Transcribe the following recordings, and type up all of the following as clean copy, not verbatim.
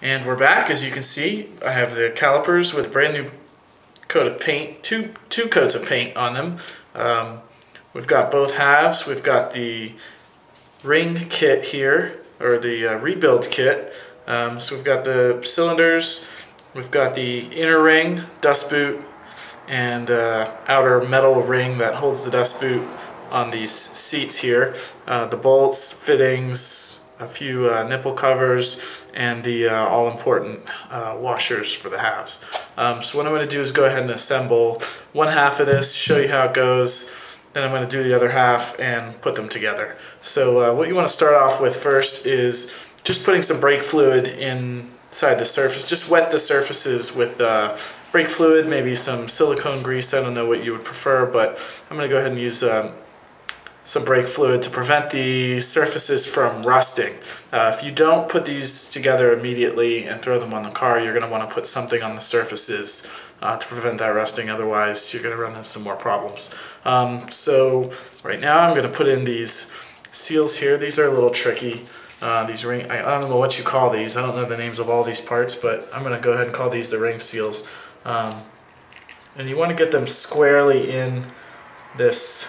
And we're back. As you can see, I have the calipers with a brand new coat of paint, two coats of paint on them. We've got both halves. We've got the ring kit here, or the rebuild kit. So we've got the cylinders, we've got the inner ring, dust boot, and outer metal ring that holds the dust boot on these seats here. The bolts, fittings, a few nipple covers, and the all-important washers for the halves. So what I'm going to do is go ahead and assemble one half of this, show you how it goes, then I'm going to do the other half and put them together. So what you want to start off with first is just putting some brake fluid inside the surface. Just wet the surfaces with brake fluid, maybe some silicone grease. I don't know what you would prefer, but I'm going to go ahead and use some brake fluid to prevent the surfaces from rusting. If you don't put these together immediately and throw them on the car, you're going to want to put something on the surfaces to prevent that rusting. Otherwise, you're going to run into some more problems. So right now I'm going to put in these seals here. These are a little tricky. These ring, I don't know what you call these. I don't know the names of all these parts, but I'm going to go ahead and call these the ring seals. And you want to get them squarely in this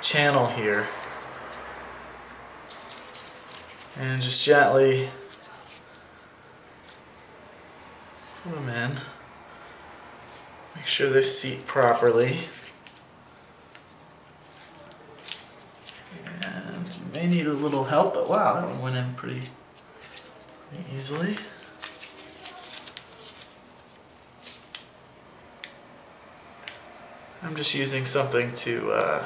channel here, and just gently pull them in. Make sure they seat properly, and you may need a little help, but wow, that one went in pretty easily. I'm just using something to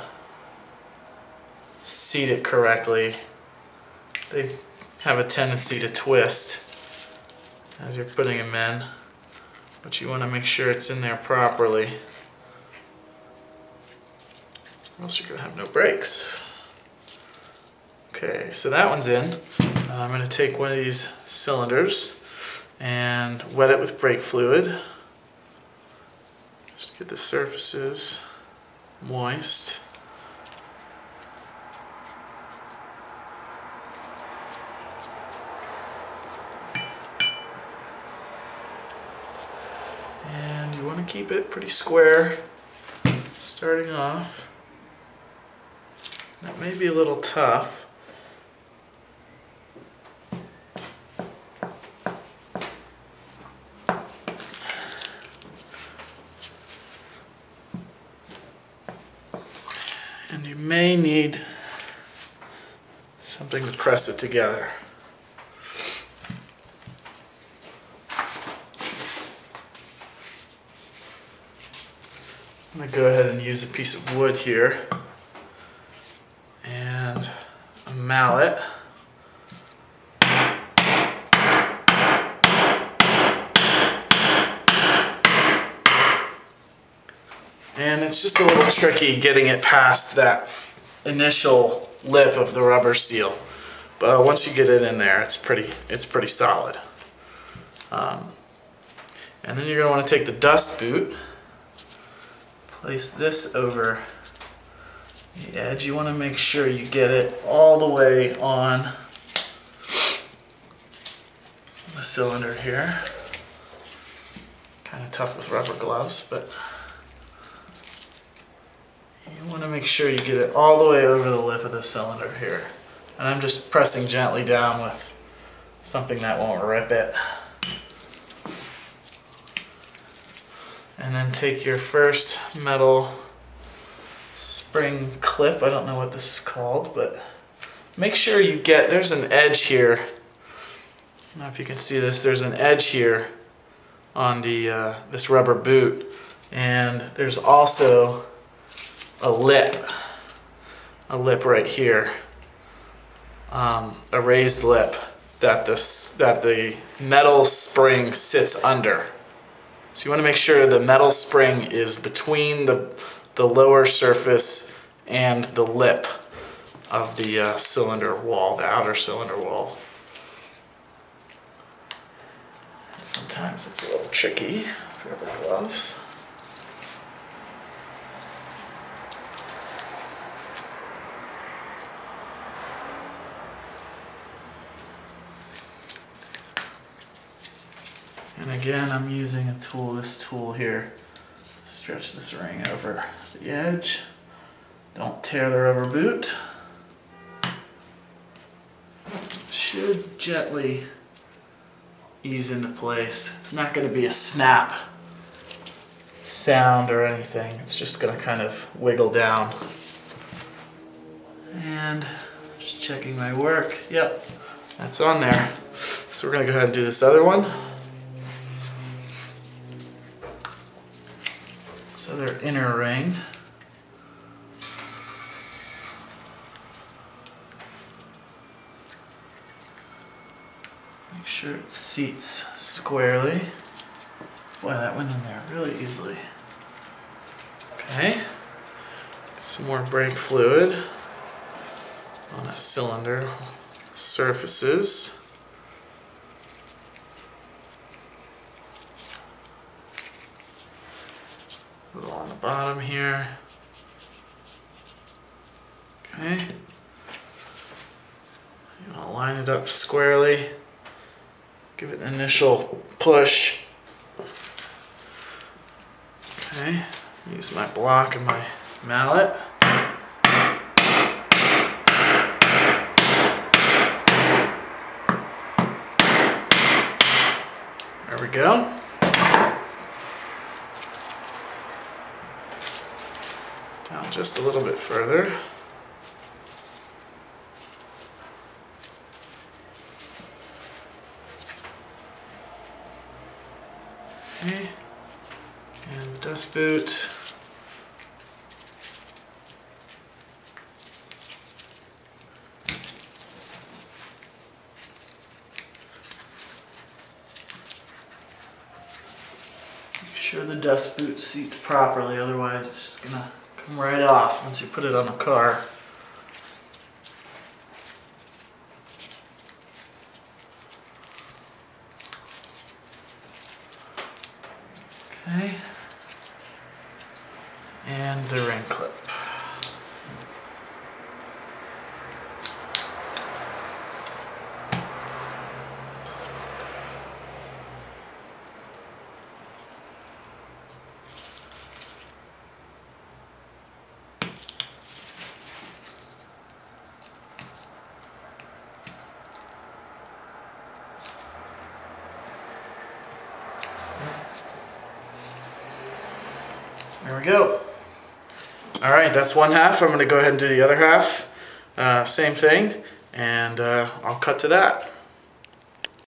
seat it correctly. They have a tendency to twist as you're putting them in, but you want to make sure it's in there properly, or else you're going to have no brakes. Okay, so that one's in. I'm going to take one of these cylinders and wet it with brake fluid. Just get the surfaces moist. And you want to keep it pretty square starting off. That may be a little tough. And you may need something to press it together. I'm going to go ahead and use a piece of wood here and a mallet. And it's just a little tricky getting it past that initial lip of the rubber seal. But once you get it in there, it's pretty solid. And then you're going to want to take the dust boot, place this over the edge. You want to make sure you get it all the way on the cylinder here. Kind of tough with rubber gloves, but you want to make sure you get it all the way over the lip of the cylinder here. And I'm just pressing gently down with something that won't rip it. And then take your first metal spring clip. I don't know what this is called, but make sure you get, there's an edge here. I don't know if you can see this. There's an edge here on the this rubber boot, and there's also a lip right here, a raised lip that the metal spring sits under. So you want to make sure the metal spring is between the lower surface and the lip of the cylinder wall, the outer cylinder wall. And sometimes it's a little tricky with rubber gloves. And again, I'm using a tool, this tool here, to stretch this ring over the edge. Don't tear the rubber boot. Should gently ease into place. It's not going to be a snap sound or anything. It's just going to kind of wiggle down. And just checking my work. Yep, that's on there. So we're going to go ahead and do this other one. So their inner ring. Make sure it seats squarely. Boy, that went in there really easily. Okay. Get some more brake fluid on a cylinder surfaces. A little on the bottom here. Okay. You want to line it up squarely. Give it an initial push. Okay. Use my block and my mallet. There we go. Down just a little bit further. Okay. And the dust boot. Make sure the dust boot seats properly, otherwise it's just gonna come right off once you put it on the car. Okay. And the ring clip. There we go. All right, that's one half. I'm going to go ahead and do the other half. Same thing, and I'll cut to that.